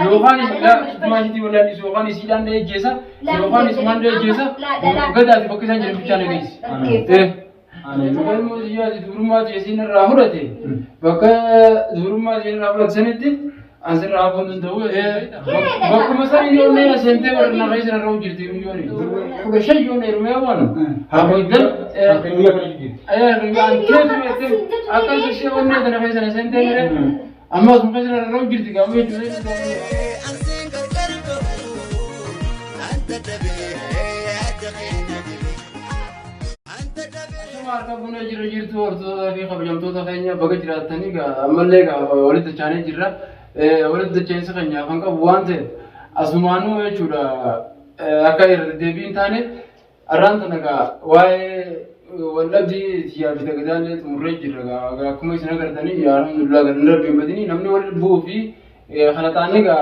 يوغان لا ما جدي ولا نيس يوغان يسيلان ده جيسا يوغان يسمان ده جيسا قد أتي بكتان جل بيجانا جيس إيه يوغان موزيا دورما جيسين الراهورتي بكا دورما جيسين الراهورت سنتي أنزل راهون ندوه بكا مثلا يومنا سنتي ورنا غيس الراهون جرتي يوني كل شيء يوني رميا وانا هبيدل أيه رميان كيف يتم أكثر شيء وني ده غيس سنتي مره أما سمعت أن الرجل جرتي كم يجوز كابونا جرجيرتو أرتو في خبريمتو تخينيا بقى تاني كا أملك ولد تشاني جرا ولد تشاني سخينيا فانكا بوانته أسمانو يشورا أكاير دبين تاني أرانتنا كا واي واللبدي ثياب تقدانه تمرج جرا كم يسنا كرداني يا الحمد لله كرنا بيمدني نمني ولد بو في خلطاني كا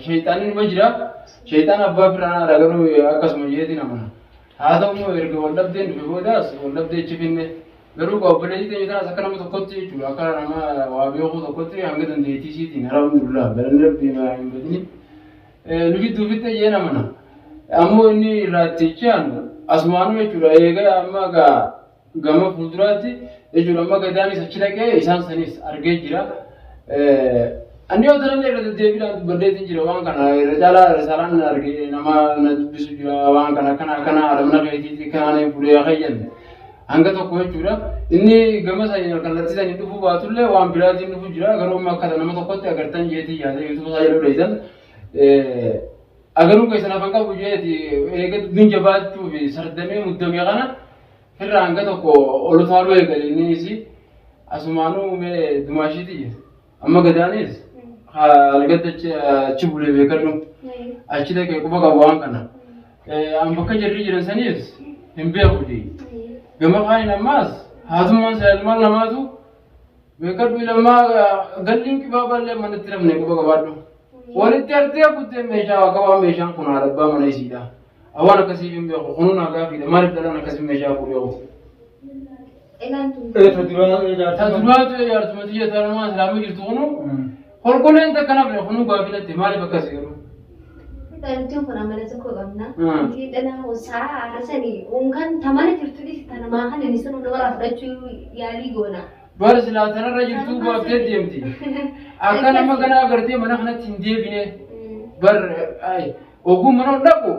شيطان المجرا شيطان أبا فرنا رجلو أكاسم يهدي نمنا هذا هو يرجع واللبدين في بوداس واللبدين تشوفينه غيره قابلني تيجي سكرنا متقطع شو أكره ما وابيوه تقطع هنگه تنديتي شيء تين الحمد لله بلند بيما يمدني نجي دوبيت يجينا منا أمو إني راتيشان أسمانو يجورا إيجا أما كا غما فودراتي يجورا أما كداني سچلا كه إنسان سنيس أرجع جرا أني أترى لي رد ديبي لان بدي تنجرا وان كنا رجالا رسالان أرجع نما نبيسو جرا وان كنا أرمنا كيتي كنا نفولي أخيان هنگه تو کوه جورا إني غما ساينر كنا لسه نيدو باتوله وان بلادي نفو جرا غرو ما كذا نما تو كته أگر تان يتي ياده يوتيوب سايلو ريزن अगर उनको ऐसा ना पंखा बुझे थी एक दिन जब बात तू भी सर्दी में मुद्दों में गाना फिर रंगा तो को ओलुथारो है कल नहीं इसी असमानों में दुमाशी थी अम्मा गदानी अलगत चिबुले बेकर लो अच्छी तरह के कुबा का वांग करना हम बक्का जर्री जरन सनीस हम भी अबुदी गमा खाई नमाज हाथुमान से अलमान नमाजू बेकर भी लम्मा गल्लियों की बाबा ले मन तरफ नहीं कुबा का बाटो ولترتيه كنت ميشا وكوا ميشا كنا ربا من يسيدا أوانا كسيبين بيخو خنونا كافيدا ما ربنا كسيب ميشا كوريو تدرات يا رتمتية ترى سلامي جرتونو هل كل أنت كنا بنخنو كافيدا تماري بكسيرو تنتيو كنا ملذ كوغامنا كي أنا وساعة عرسني ومكان ثمانية ترتدي تنا ما هن نسنا ندور أفرجوا يالي غونا بس لا ترى رجل تو بابتي ديمتي أكان ما كنا أقرتي منا خنا تندي بينه بر أي وقوم منا ندكو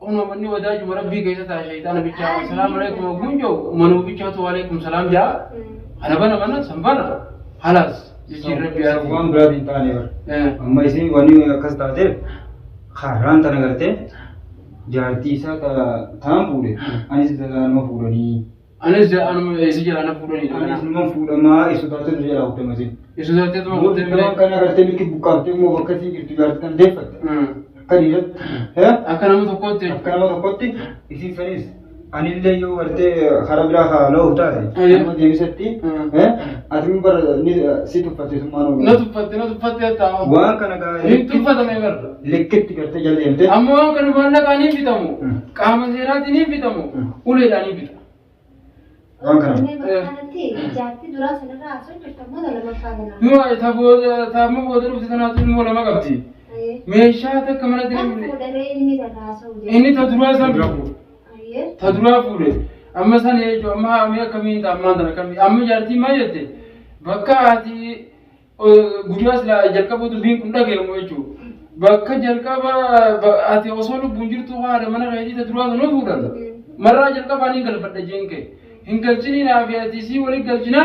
أنا مني وداج مربي كيسة تاشيطان بيجا السلام عليكم وقومجو منو بيجا تو عليكم سلام جا أنا بنا سنبنا خلاص يصير ربي وان برادين تاني بر أما يسين وني كستاجه خاران تنا करते जाती सा थाम पूरे अनिस दलान में पूरनी أنا إيش جل أنا فورني अनिस में पूरा माँ इस उधर से जो लाउटे मज़े इस उधर से तो मैं बोलते हैं तो करना करते हैं कि बुकाते हैं वो वक्त ही कितनी बार तक देख सकते हैं करीब है अकराम तो कोते इसी फरीस अनिल ले यो करते खराब रहा लो होता है हम देख सकती है आदमी पर सीट ऊपर से मानो ना तो पत्ते ताऊ वहाँ करना का ये तो पता नहीं कर लिखित करते जल्दी होते हम वहाँ करने वाला का नहीं पीता हूँ काम से रात नहीं पीता हूँ उले नहीं पीता वहाँ करना जाती दुरा से ना आसर चट्टान में दलमा खाना नो था मैं वो दर उसे ना तू मोला मग अपती मैं शायद कमरा दिन इन्हीं था दुरा सब था दुरा पूरे अम्मा सन ये जो अम्मा मैं कमी था अम्मा दर कमी अम्मा जाती मैं जाते बक्का आती गुजरात ला जलका वो तो बीन कुंडा गेलो मैं चू बक्का जलका बा आती ओसोलो बुंजिर तो वार मना गई था दुरा नो पूरा मर्रा जलका पानी गल पड़े जिनके हिंगलचनी ना बियाती सी वली गलचना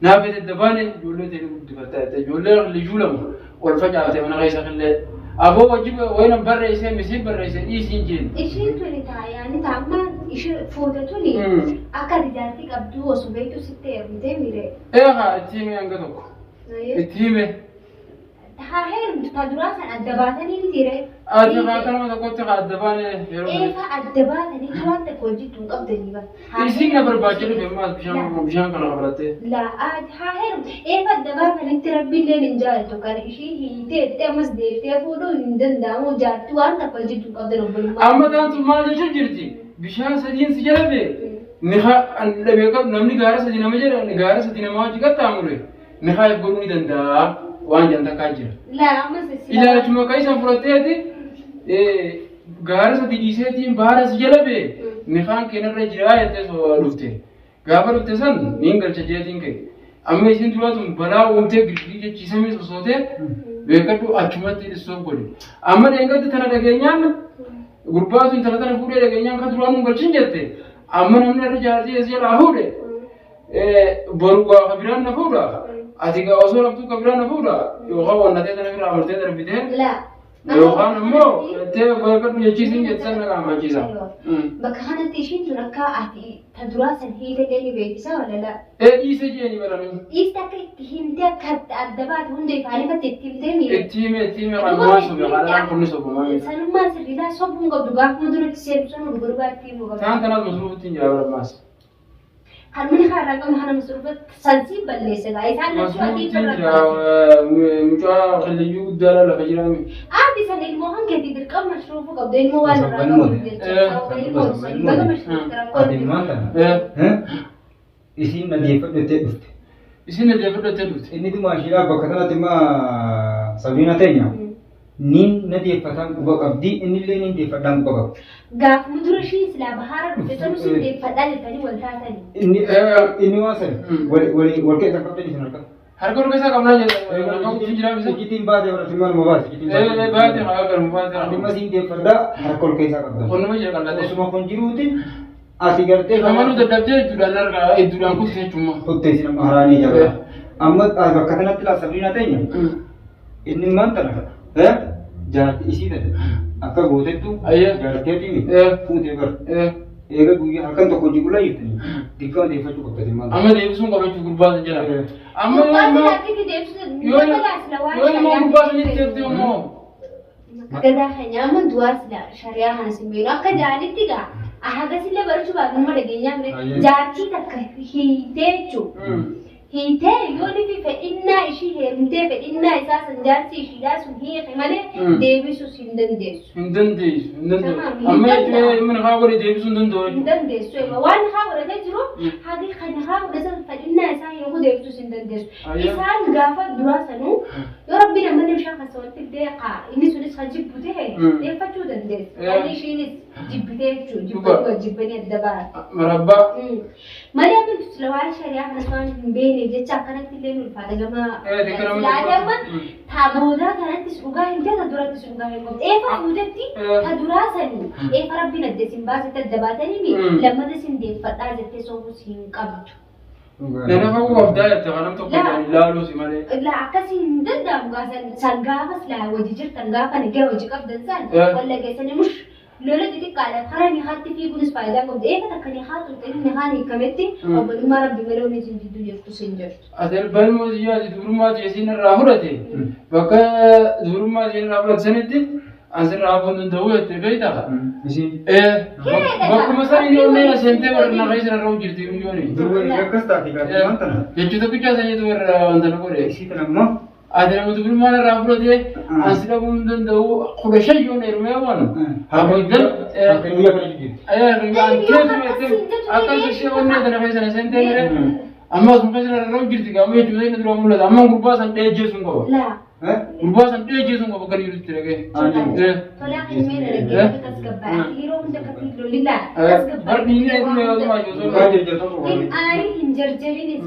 ना बियत दबाने जोले ते दिफता ते जोले लिजुलम और फजा ते मना गई सखले أبو وجب وين برئيس مسيب برئيس إيش ينجين إيشين توني تا يعني تاما إيش فوتة توني أكاد جاتي كابدو وسبيتو ستة أبدي ميرة إيه ها التيمي أنقذوك التيمي ها هير تدراسة الدباتني نتيرة أتفاكر ما تقول تقع الدبانة إيه فالدباتني توان تقولي تنقبضني بس إيشين نبر باجلو بيماس بيشان كنا خبرته لا ها هير إيه فالدباتني تربي لي نجال تكان إيشي هي تأمس دير تفودو يندن دامو جات توان تقولي تنقبضني أما ده أنتم ما ليش جرتي بيشان سدين سجلا بيه نخا لبيكم نمني غارة سدين ما جرا غارة سدين ما وجهك تامره نخا يقولون يدندا waan janta kaa jira. Laa amma sisi. Ilaalchuma kan isaan fudhatteeti gaara sadi dhiiseetiin baara si jala bee nikaan keenarra jiraa jettee soo dhufte. Gaafa dhufte san niin galcha jeetiin kee. Amma isin duraatun balaa uumtee girgii jechiisamee sosootee beekadhu achumatti dhissoo godhe. Amma deengatti tana dhageenyaan gurbaa sun tana tana fuudhee dhageenyaan kan duraan nun galchin jette. Amma namni irra jaartii as jalaa fuudhe. Boru gaafa biraan na fuudha. Ati gaa osoo laftuu ka biraan na fuudha. Yookaan wannatee tana biraa amartee darbitee. Yookaan immoo itti beekadhu jechiisin jettan na qaamachiisa. Bakka kanatti ishiin tun akka ati ta duraa san hiikallee ni beeksisa walala. Dhiise jeeni baranii. Dhiiste akka itti himtee akka adda baatu hunda ifaanii akka itti himtee miidha. Itti hime qaamaa sobe qaalaan kunni sobumaa. Sanummaa sirriidhaa sobuun qabdu gaafuma duratti seetu sana gurgurbaatti himu qabdu. Taan tanaas masruufitti hin jira baramaas. Harmoni kaarraa qabnu hana masruufatti sansii balleessa gaa isaan lachuu adii Masruufitti jira mucaa qalleeyyuu guddaadhaa lafa jiraami. Aati san ilmoo hankeetti dirqama masruufu qabdu ilmoo waan irraa qabu jechuudha. Ilmoo san baga masruufatti rakkoo. Ati maal kana? Isiin nadeeffadhattee dhufte. Isin nadeeffadhattee dhufte. Inni dhuma ishiidhaa bakka kanatti immoo Sabiina teenya. Niin nadeeffataan quba qabdi innillee niin deeffadhaan quba qabdi. Gaafuma dura ishii silaa bahaara dhufte sanuu sun deeffadhaa jettanii wal taatanii. Inni waan san wal keessa qabdan isin harka. Harka ol keessaa qabnaa jedha. Harka kutti jiraam isa. Sikitiin baatee bara timmaan ma baate. Baatee haa garuu baatee. Dhimma siin deeffadhaa harka ol keessaa qabdan. Qonnuma jira qal'atee. Osuma kun jiruuti ati gartee Kamanuu dadhabdee hedduudhaan argaa hedduudhaan kuttee jechuudha. kuttee sin amma haraanii jabaa. Amma bakka kanatti laa Sabiina teenya. Inni maan tana jaartii isii tana akka gootettu jaarteetii miti fuutee bara. Eega guyyaa halkan tokko hojii gulaa jirtanii dirqama deeffachuu qabdate maal. Amma deebisuun qabachuu gurbaa sun jira. Amma yoo immoo gurbaa sun itti deebite immoo. Gadaa keenya amma du'aa sila shari'aa kana simbeenu akka jaalitti gaa ahagasille barachuu baadummaa dhageenyaa jaartii takka hiitee jechuudha. Hiitee yoo nifi fedhinnaa ishii heerumtee fedhinnaa isaa san jaartii ishiidhaa sun hiike malee deebisuus hin dandeessu. Hin dandeessu. Amma mana haa godhe deebisuu hin danda'u. Hin dandeessu. Waan haa godhatee jiru hagi kan haa godhatan fedhinnaa isaa hiikuu deebisuus hin dandeessu. Isaan gaafa duraa sanuu yoo rabbiin ammallee bishaan kan sawwatti deeqaa inni sunis kan jibbu ta'e deeffachuu dandeessu. Kan ishiinis jibbitee jechuudha. Jibbanii adda baata. Marabbaa. Malee abin tulawaan shari'aa kanas waan hin beekne jecha akkanatti illee nu ulfaata gama ilaaleemma taaboodaa kanattis dhugaa hin ta'e durattis dhugaa hin qabdu. Eefa fuutetti ta duraa sanii eefa rabbiin adda isin baasatti adda baatanii lammata isin deeffadhaa jettee soofus hin qabdu. Nama fagoo qabdaa jette kanam tokko ilaaluusi malee. Akkasii hin danda'amu san gaafas laa hojii jirtan gaafa nagee hojii qabdan san walla geessanii mush lola xixiqqaadha karaa nihaatti fiiguunis faayidaa qabdi. Eefa takka nihaatu ta'in nihaan hiikametti obbolummaa rabbi malee waan isin jidduu jirtu sin jirtu. Ati balmoo ziyyaati durummaa isin irraa fudhate bakka durummaa isin irraa fudhate sanitti asirraa hafuun danda'uu jettee beektaa? Bakkuma sanii yoo neena seentee warra nafa isin irra hojjirti miliyooni. Akkas taate gaafii waan tana. Jechuudha tokkichaa saniitu warra wanta na godhe. Isii tana immoo Ati nama durummaa irraa fudhatee asi dhabuu hin danda'u kudha shan yoo neerumee waan. Hafuudhan. guyyaa kana jijjiirti. Akkas ishee onnee tana fayyisana seentee mere. Ammas muka isin irra hojjirti gaamma jechuudha inni dura mul'ata. Amma gurbaa san dheejjeesuun qaba. Gurbaa san dheejjeesuun qaba kan jirutti dhagee. Tolaa kan meena dhagee akkas gabbaa. Yeroo hunda kan lolilaa. Barni inni eeguma yoo ta'u ajoo hin jarjarinis.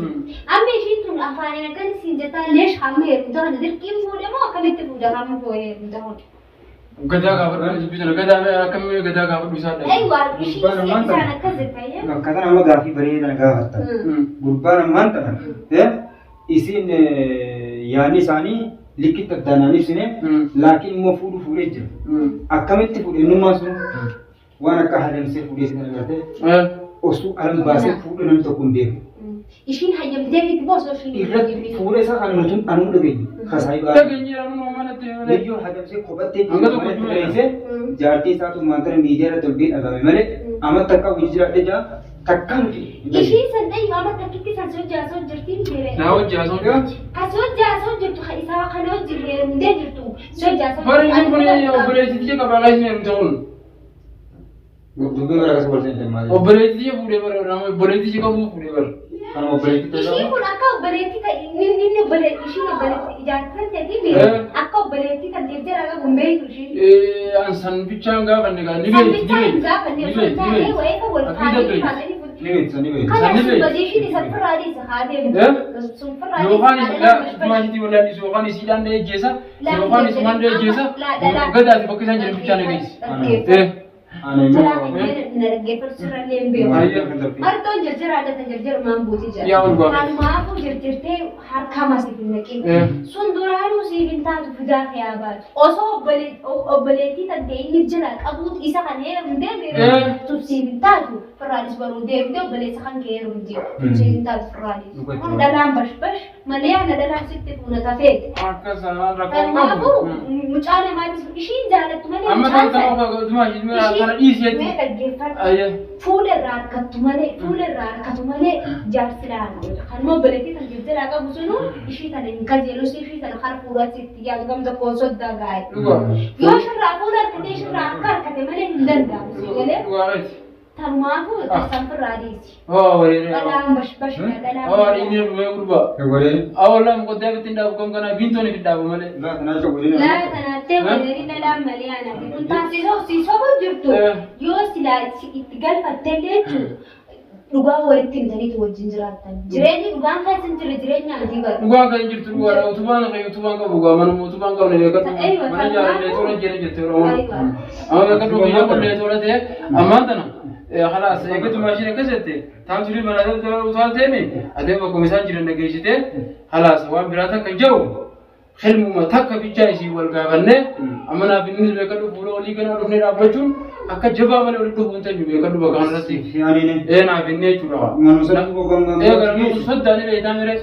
Amma ishiin tun afaaniin akkan isin jettaa leesh hamma heerumtaa dirqiin fuudhe moo akkamitti fuudha hamma fuudhee heerumtaa? Gadaa gaafadhu dubbisana gadaa akkamii gadaa gaafadhu isaa dha. Waa ishiin isaan akkas jettee. Bakka kana amma gaafii bareedaa gaafatta. Gurbaan ammaan tana isin yaadni isaanii likkita addaanaan ibsine laakiin immoo fuudhee jira. Akkamitti fuudhe innummaa sun waan akka haadamsee fuudhee sin agartee osoo alam baasee fuudhe namni tokko hin beeku. Ishiin hayyamtee miti boos ishiin irratti fuudhee isaa kan nuti anuu dhageenye kasaayii baay'ee. Dhageenye anuu manatti Biyyoon haadamsee kophattee manatti bareessee jaartii isaatu maantara miidiyaa irratti ol beekame malee amma takka hojii jiraadhee jira takka nuti. Ishiin san dhayyoo amma takkitti san sojaasoo jirtiin jire. Naa hojjaasoo jirti. Sojaasoo jirtu isaa kana hojii heerumtee jirtu sojaasoo. Bari inni kun obboleettii qabaa laayisni heerumte kun. Dubbii bara akkasii barsiisanii maali? Obboleettii fuudhee bara nama obboleettii qabu fuudhee bara. Kan obboleetti ta'e Ishii kun akka obboleetti ta'e inni obboleetti ishiin obboleetti ijaarsan ta'eeti akka obboleetti kan deemte raga gumbeetu ishii. Ansan bichaan gaafanne gaa ni San beekti bichaan gaafanne osoo hin taane wayii kan wal kaanii kaasanii ni beekti. Kana subbadiishiin isa firraadhi isa haa deemtu. Sun firraadhi yookaan ismaashitii wallaan yookaan isiidhaan dhahee jeessa yookaan isumaan dhahee jeessa gadaati bakka isaan jiran bichaan dhageessi. Naggeeffatu sirrallee hin beeku. Martoon jarjaraadha jarjarumaan buutii jira. Kanaafuu jarjartee harkaa masiif hin naqin. Sun duraanuu siif hin taatu fidaaf yaa baatu. Osoo obboleettii kan ta'e inni jira qabuut isa kan heeruun deemee siif hin taatu firraadhis baruu deemtee obboleessa kan kee heeruun deemu. Siif hin taatu firraadhis. Kun dhalaan bashbash malee ana dhalaan sitti fuuna tafeeti. Kanaafuu mucaan namaatis ishiin jaallattu malee mucaan sana. Fuulerraa harkattu malee jaarsidhaan kan obboleettii kan jirtedha qabu sunu ishii kana hin kajeelus ishii kana kan fuudhatti itti yaadamta koo soddaa gaa'e. Yoo shirraa fuula harkatee shirraa akka harkate malee hin danda'amu galee. Tanumaafuu taasisan firraadhiiti. Dhalaan bashbash dhalaan. Inni dhumee gurba. Awwaalaan qottee bittiin dhaabu kan kana biintoon itti dhaabu malee. Laatanattee waliin dhalaan malee anaati. Kun taasisoo kun jirtu yoo silaa itti galfattee jechuudha. Dhugaa walitti himtaniitu wajjin jiraattan. Jireenyi dhugaan kan isin jire jireenya adii bara. Dhugaan kan jirtu dhugaadha. Utubaan qabu dhugaa manuma utubaan qabu beekatu. Mana jaalallee tola jettee Oromoon. Amma beekatu biyya qollee tola ta'e ammaan tana. خلاص قلت ماشي كسرتي تام تري من هذا وصل تاني هذا بقى مثال جرنا جيشته خلاص وان براتك الجو خل ممتك في جايشي والقابلنا أما أنا بالنسبة كده فلو اللي كنا نروح نلعبون أكاد جبا من اللي تروح أنت جوا كده بقى أنا راسي إيه أنا بالنسبة شورا إيه كده صد أنا ليه تامره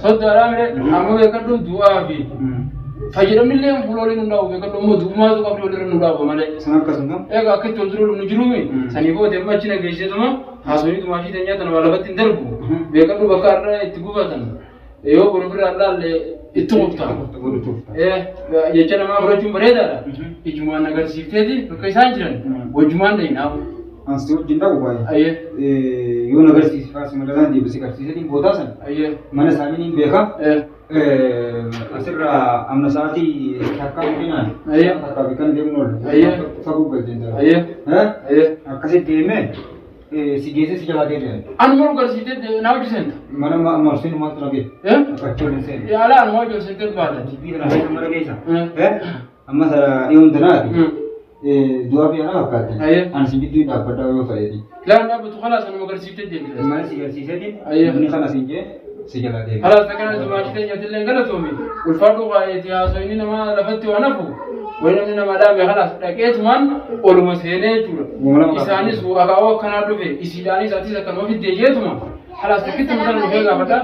صد أنا مره أما كده دعاء في فجرم اللي هم فلورين نلاقو بيكون لهم دوما تو قبل ولر نلاقو ماله. سناك كسمة. إيه أكيد تلترو نجرومي. سنيفو دم أشينا جيشة تما. حاسوني تو ماشي تانية تنا ولا بتين دربو. بيكون لو بكار اتقوبا تنا. إيوه بروفر الله اللي اتقوبتا. إيه يجنا ما برجوم بريدا. يجومان نقدر سيفتي بكيسان جرن. وجومان ده ينام. أنستو جندا وباي. أيه. يو نقدر سيفاس مدرسة دي بس كارسيسة دي بوداسن. أيه. mana saamini beeka asirra amna saati takka bina takka bikan deemnol faguu galcheen akkasitti deeme si geesse si jalaa deeme an mor garsiite naa hojjisen mana marsin maaltu nage akkachoon seen yaala an hojjo sente baata bira na mara geessa amma dhiyoon tanaati dua fi ana fakkaate an si biddu dhaabbadha yoo fa'eeti laan dhaabbatu khalaas an garsiite deemte mana si garsiiseeti ni kana si jee سجلا ده. خلاص تكلم تماشي تجتلين قالت تومي والفرق قاعد يا سويني ما لفتي ونفو وين من ما دام خلاص لقيت من أول ما سهني جورا إساني سو أكاو كنادو في إسيداني ساتي سكانو في ديجيت ما خلاص تكيت مثلا نقول قابتا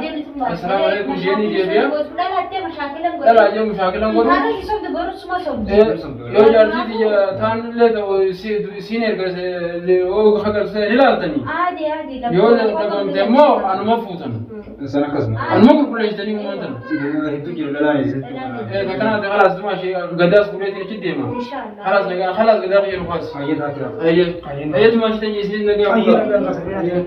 السلام عليكم جيني جيبيا لا لا جم مشاكل نقول يو جالسي تيجا ثان له تو سينير كرس لو خكر سيلا تاني عادي يو لما تمو أنا ما فوتن sana kasma الموقف كله يجتني مو أنت itu jualan ini إيه كنا خلاص ماشي قداس كله تيجي ما خلاص نقول خلاص قداس يروح خلاص ayat akhir أيه أيه تماشي تيجي سيد نقول